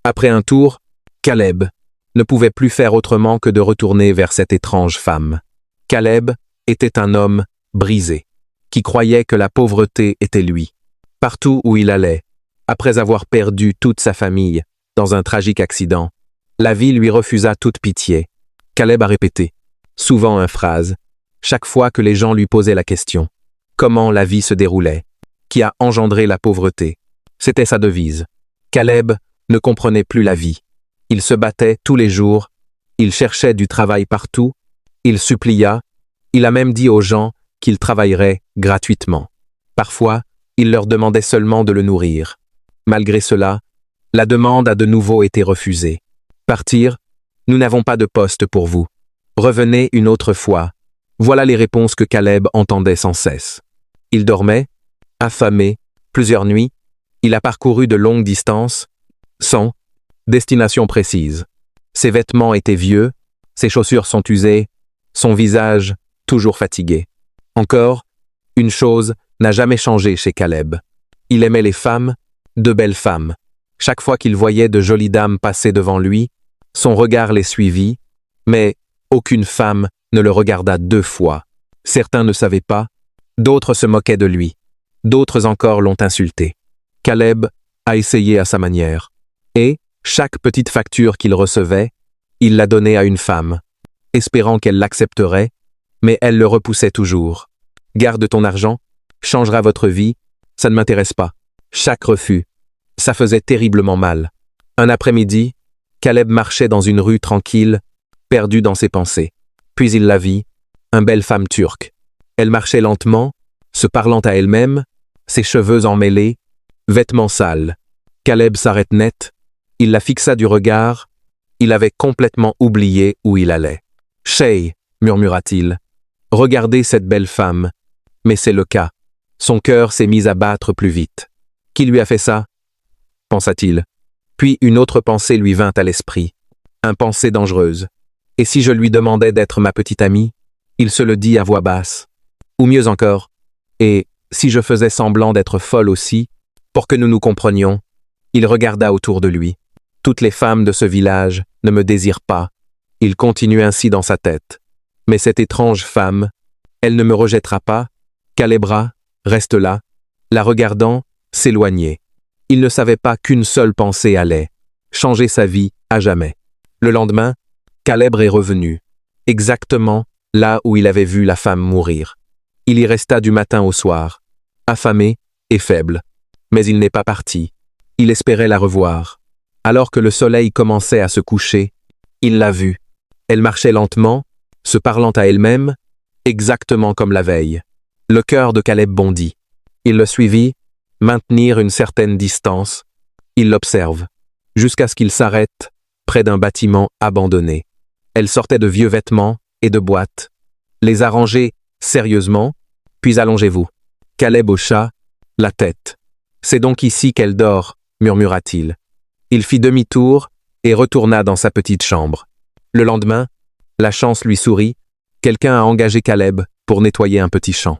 Après un tour, Caleb ne pouvait plus faire autrement que de retourner vers cette étrange femme. Caleb était un homme brisé, qui croyait que la pauvreté était lui. Partout où il allait, après avoir perdu toute sa famille dans un tragique accident, la vie lui refusa toute pitié. Caleb a répété, souvent une phrase, chaque fois que les gens lui posaient la question. Comment la vie se déroulait? Qui a engendré la pauvreté? C'était sa devise. Caleb ne comprenait plus la vie. Il se battait tous les jours, il cherchait du travail partout, il supplia, il a même dit aux gens qu'il travaillerait gratuitement. Parfois, il leur demandait seulement de le nourrir. Malgré cela, la demande a de nouveau été refusée. Partir, nous n'avons pas de poste pour vous. Revenez une autre fois. Voilà les réponses que Caleb entendait sans cesse. Il dormait, affamé, plusieurs nuits. Il a parcouru de longues distances, sans destination précise. Ses vêtements étaient vieux, ses chaussures sont usées, son visage toujours fatigué. Encore, une chose n'a jamais changé chez Caleb. Il aimait les femmes, de belles femmes. Chaque fois qu'il voyait de jolies dames passer devant lui, son regard les suivit, mais aucune femme ne le regarda deux fois. Certains ne savaient pas, d'autres se moquaient de lui, d'autres encore l'ont insulté. Caleb a essayé à sa manière, et, chaque petite facture qu'il recevait, il la donnait à une femme, espérant qu'elle l'accepterait, mais elle le repoussait toujours. « Garde ton argent, changera votre vie, ça ne m'intéresse pas. » Chaque refus, ça faisait terriblement mal. Un après-midi, Caleb marchait dans une rue tranquille, perdu dans ses pensées. Puis il la vit, une belle femme turque. Elle marchait lentement, se parlant à elle-même, ses cheveux emmêlés, vêtements sales. Caleb s'arrête net, il la fixa du regard, il avait complètement oublié où il allait. « Shay, murmura-t-il, regardez cette belle femme. » Mais c'est le cas. Son cœur s'est mis à battre plus vite. Qui lui a fait ça? Pensa-t-il. Puis une autre pensée lui vint à l'esprit. Une pensée dangereuse. Et si je lui demandais d'être ma petite amie? Il se le dit à voix basse. Ou mieux encore, et si je faisais semblant d'être folle aussi, pour que nous nous comprenions? Il regarda autour de lui. Toutes les femmes de ce village ne me désirent pas. Il continue ainsi dans sa tête. Mais cette étrange femme, elle ne me rejettera pas? Calebra reste là, la regardant, s'éloigner. Il ne savait pas qu'une seule pensée allait changer sa vie à jamais. Le lendemain, Caleb est revenu, exactement là où il avait vu la femme mourir. Il y resta du matin au soir, affamé et faible. Mais il n'est pas parti. Il espérait la revoir. Alors que le soleil commençait à se coucher, il l'a vue. Elle marchait lentement, se parlant à elle-même, exactement comme la veille. Le cœur de Caleb bondit. Il le suivit, maintenir une certaine distance. Il l'observe, jusqu'à ce qu'il s'arrête près d'un bâtiment abandonné. Elle sortait de vieux vêtements et de boîtes. Les arrangez sérieusement, puis allongez-vous. Caleb hocha la tête. C'est donc ici qu'elle dort, murmura-t-il. Il fit demi-tour et retourna dans sa petite chambre. Le lendemain, la chance lui sourit. Quelqu'un a engagé Caleb pour nettoyer un petit champ.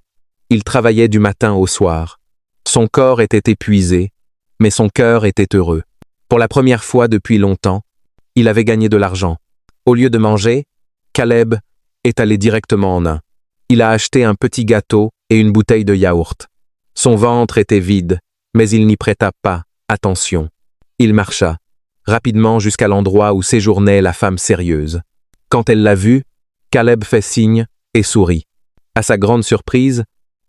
Il travaillait du matin au soir. Son corps était épuisé, mais son cœur était heureux. Pour la première fois depuis longtemps, il avait gagné de l'argent. Au lieu de manger, Caleb est allé directement en un. Il a acheté un petit gâteau et une bouteille de yaourt. Son ventre était vide, mais il n'y prêta pas attention. Il marcha rapidement jusqu'à l'endroit où séjournait la femme sérieuse. Quand elle l'a vu, Caleb fait signe et sourit. À sa grande surprise,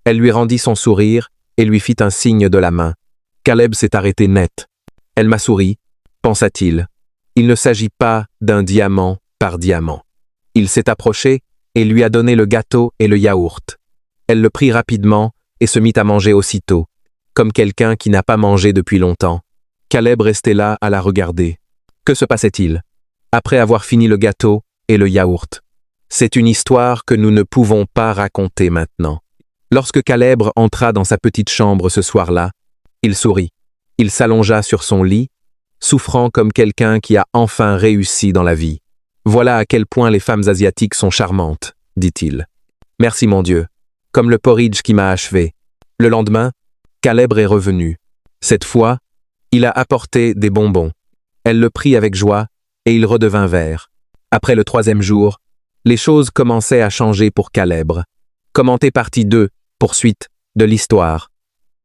elle lui rendit son sourire et lui fit un signe de la main. Caleb s'est arrêté net. Elle m'a souri, pensa-t-il. Il ne s'agit pas d'un diamant par diamant. Il s'est approché et lui a donné le gâteau et le yaourt. Elle le prit rapidement et se mit à manger aussitôt, comme quelqu'un qui n'a pas mangé depuis longtemps. Caleb restait là à la regarder. Que se passait-il? Après avoir fini le gâteau et le yaourt. C'est une histoire que nous ne pouvons pas raconter maintenant. Lorsque Caleb entra dans sa petite chambre ce soir-là, il sourit. Il s'allongea sur son lit, souffrant comme quelqu'un qui a enfin réussi dans la vie. Voilà à quel point les femmes asiatiques sont charmantes, dit-il. Merci mon Dieu, comme le porridge qui m'a achevé. Le lendemain, Caleb est revenu. Cette fois, il a apporté des bonbons. Elle le prit avec joie, et il redevint vert. Après le 3e jour, les choses commençaient à changer pour Caleb. Commenté partie 2, poursuite de l'histoire.